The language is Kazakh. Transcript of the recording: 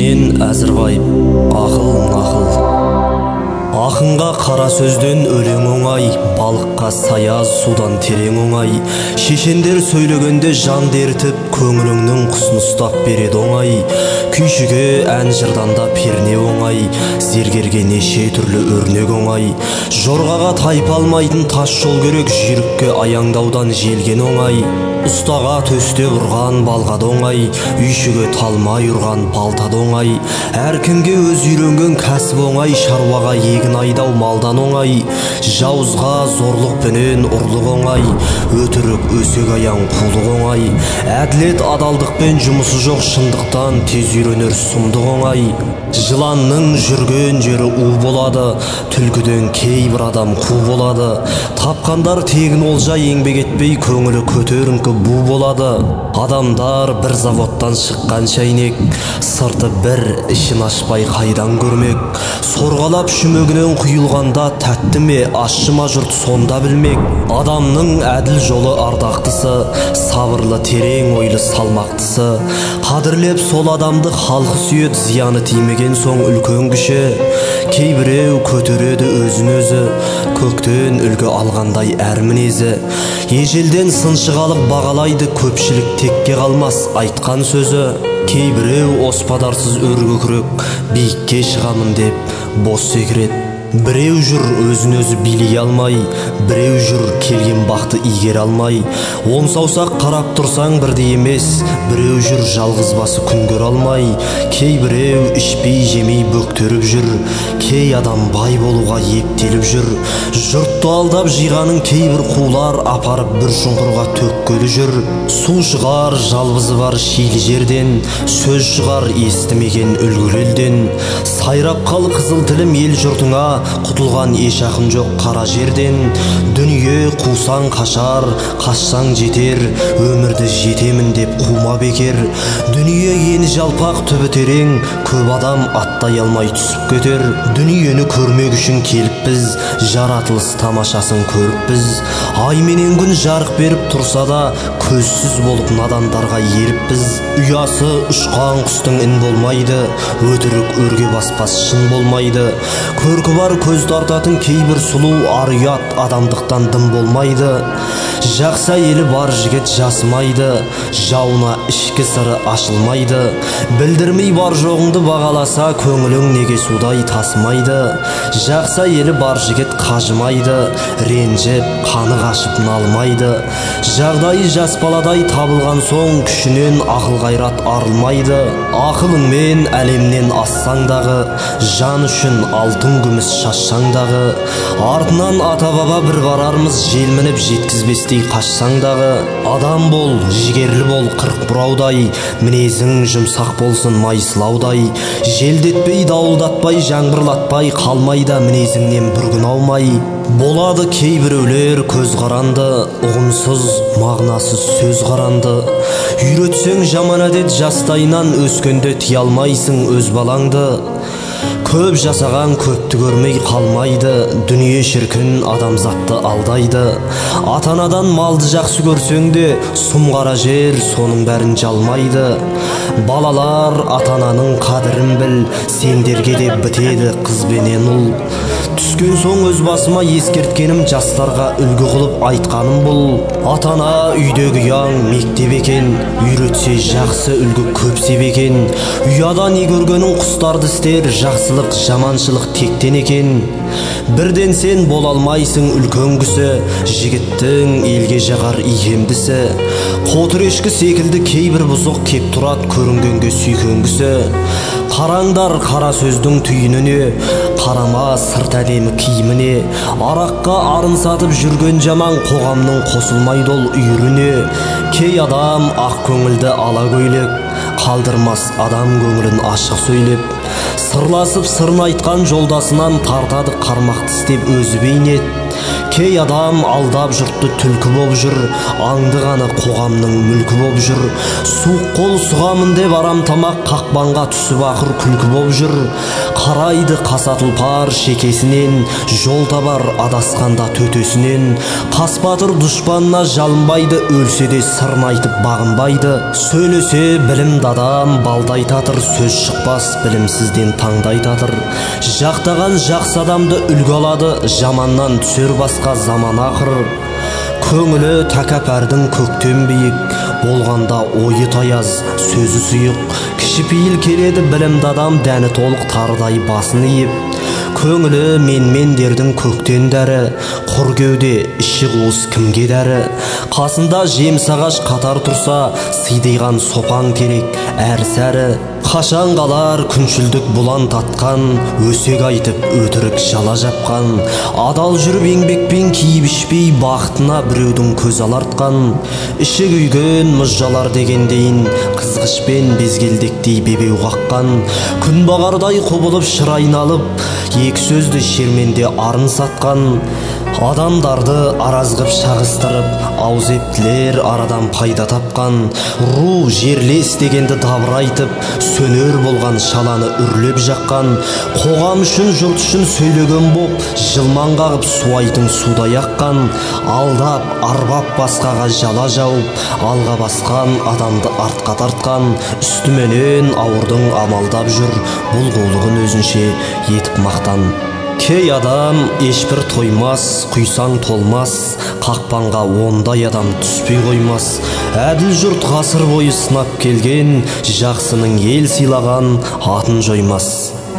Кенен Әзірбаев. Ақыл. Ақынға қара сөзден өлең оңай, балыққа саяз судан терең оңай. Шешендер сөйлегенде жан дертіп, көңіліңнің құсын ұстап береді оңай. Күйшіге ән жырданда перне оңай, зергерге неше түрлі өрнек оңай. Жорғаға тайпа алмайтын тас жол керек, жүйрікке аяңдаудан желген оңай. Ұстаға төсте ұрған балға оңай, үйшіге талмай ұрған балта оңай. Әркімге өз үйренген кәсіп оңай, шаруаға егін айдау малдан оңай. Жауызға зорлық пенен ұрлық оңай, өтірік өсек аяң қулық оңай. Әділет адалдықпен жұмысы жоқ, шындықтан тез үйренер сұмдық оңай. Жыланның жүрген жері у болады, түлкіден кейбір адам қу болады. Тапқандар тегін олжа еңбек етпей, көңілі көтеріңкі бу болады. Адамдар бір заводтан шыққан шайнек, сырты бір ішін ашпай қайдан көрмек. Сорғалап шүмегінен құйылғанда тәтті ме, ащы ма жұрт сонда білмек. Адамның әділ жолы ардақтысы, сабырлы терең ойлы салмақтысы. Қадірлеп сол адамды халқы сүйет, зияны тимеген соң үлкен кіші. Кейбіреу көтереді өзін өзі, көктен үлгі алғандай әр мінезі. Ежелден сыншығалық бағалайды, көпшілік текке қалмас айтқан сөзі. Кейбіреу оспадарсыз өргі күрек, биікке шығамын деп бос секірет. Біреу жүр өзін өзі билей алмай, біреу жүр келген бақты игер алмай. Он саусақ қарап тұрсаң бірдей емес, біреу жүр жалғыз басы күн көре алмай. Кейбіреу ішпей жемей бөктеріп жүр, кей адам бай болуға ептеліп жүр. Жұртты алдап жиғаның кейбір қулар, апарып бір шұңқырға төккелі жүр. Су шығар жалбызы бар шилі жерден, сөз шығар естімеген үлгілі елден. Сайрап қал қызыл тілім ел жұртыңа, құтылған еш ақын жоқ қара жерден. Дүние қусаң қашар, қашсаң жетер, өмірді жетемін деп қума бекер. Дүние ені жалпақ түбі терең, көп адам аттай алмай түсіп кетер. Дүниені көрмек үшін келіп біз, жаратылыс тамашасын көріп біз. Ай менен күн жарық беріп тұрса да, көзсіз болып надандарға еріп біз. Ұясы ұшқан құстың ін болмайды, өтірік өрге баспас шын болмайды. Көркі бар көз тартатын кейбір сұлу, ар ұят адамдықтан дым болмайды. Жақсы әйелі бар жігіт жасымайды, жауына ішкі сыры ашылмайды. Білдірмей бар жоғыңды бағаласа, көңілің неге судай тасымайды. Жақсы әйелі бар жігіт қажымайды, ренжіп қаны қашып налмайды. Жағдайы жас баладай табылған соң, күшінен ақыл қайрат арылмайды. Ақылыңмен әлемнен ассаң дағы, жан үшін алтын күміс шашсаң дағы. Артынан ата баба бір барармыз, желмініп жеткізбестей қашсаң дағы. Адам бол, жігерлі бол қырық бұраудай, мінезің жұмсақ болсын майсылаудай. Желдетпей дауылдатпай жаңбырлатпай, қалмайда мінезіңнен бір күн аумай. Болады кейбіреулер көз қаранды, ұғымсыз мағынасыз сөз қаранды. Үйретсең жаман әдет жастайынан, өскенде тия алмайсың өз балаңды. Көп жасаған көпті көрмей қалмайды, дүние шіркін адамзатты алдайды. Атанадан малды жақсы көрсең де, сұм қара жер соның бәрін жалмайды. Балалар атананың қадірін біл, сендерге де бітеді қыз бенен ұл. Түскен соң өз басыма ескерткенім, жастарға үлгі қылып айтқаным бұл. Атана үйдегі яң мектеп екен, үйретсе жақсы үлгі көп себекен. Ұяда не көргенің құстарды істер, жақсылық жаманшылық тектен екен. Бірден сен бол алмайсың үлкен кісі, жігіттің елге жағар иемдісі. Қотырешкі секілді кейбір бұзық кеп тұрат, көрінгенге сүйкенгісі. Қараңдар қара сөздің түйініне, қарама сырт әдемі киіміне. Араққа арын сатып жүрген жаман, қоғамның қосылмайды ол үйіріне. Кей адам ақ көңілді ала көйлек, қалдырмас адам көңілін ашық сөйлеп. Сырласып сырын айтқан жолдасынан, тартады қармақты істеп өзі бейнет. Кей адам алдап жұртты түлкі боп жүр, аңдығаны қоғамның мүлкі боп жүр. Суық қол сұғамын деп арамтамақ қақпанға түсіп ақыр күлкі боп жүр. Қарайды қаса тұлпар шекесінен, жол табар адасқанда төтесінен. Қас батыр дұшпанына жалынбайды, өлсе де сырын айтып бағынбайды. Сөйлесе білімді адам балдай татыр, сөз шықпас білімсізден таңдай татыр. Жақтаған жақсы адамды үлгі алады, жаманнан түсер басқа заман ақыр. Көңілі тәкаппардың көктен биік, болғанда ойы таяз, сөзі сұйық. Кішіпейіл келеді білімді адам, дәні толық тарыдай басын иіп. Көңілі менмендердің көктен дәрі, құр кеуде іші қуыс кімге дәрі. Қасында жеміс ағаш қатар тұрса, сидиған сопаң керек әрі-сәрі. Қашан қалар күншілдік бұлан татқан, өсек айтып өтірік жала жапқан. Адал жүріп еңбекпен киіп ішпей, бақытына біреудің көз алартқан. Іші күйген мұз жалар дегендейін, қызғышпен безгелдектей бебеу қаққан. Күн бағардай құбылып шыр айналып, екі сөзді шерменде арын сатқан. Адамдарды аразғып шағыстырып, ауыз ептілер арадан пайда тапқан. Ру жерлес дегенді дабырайтып, сөнер болған шаланы үрлеп жаққан. Қоғам үшін, жұрт үшін сөйлеген боп, жылман қағып суайдың судай аққан. Алдап, арбап басқаға жала жауып, алға басқан адамды артқа тартқан. Үстіменен ауырдың амалдап жүр, бұл қулығын өзінше етіп мақтан. Кей адам ешбір тоймас, құйсаң толмас, қақпанға ондай адам түспей қоймас. Әділ жұрт ғасыр бойы сынап келген, жақсының ел сыйлаған атын жоймас.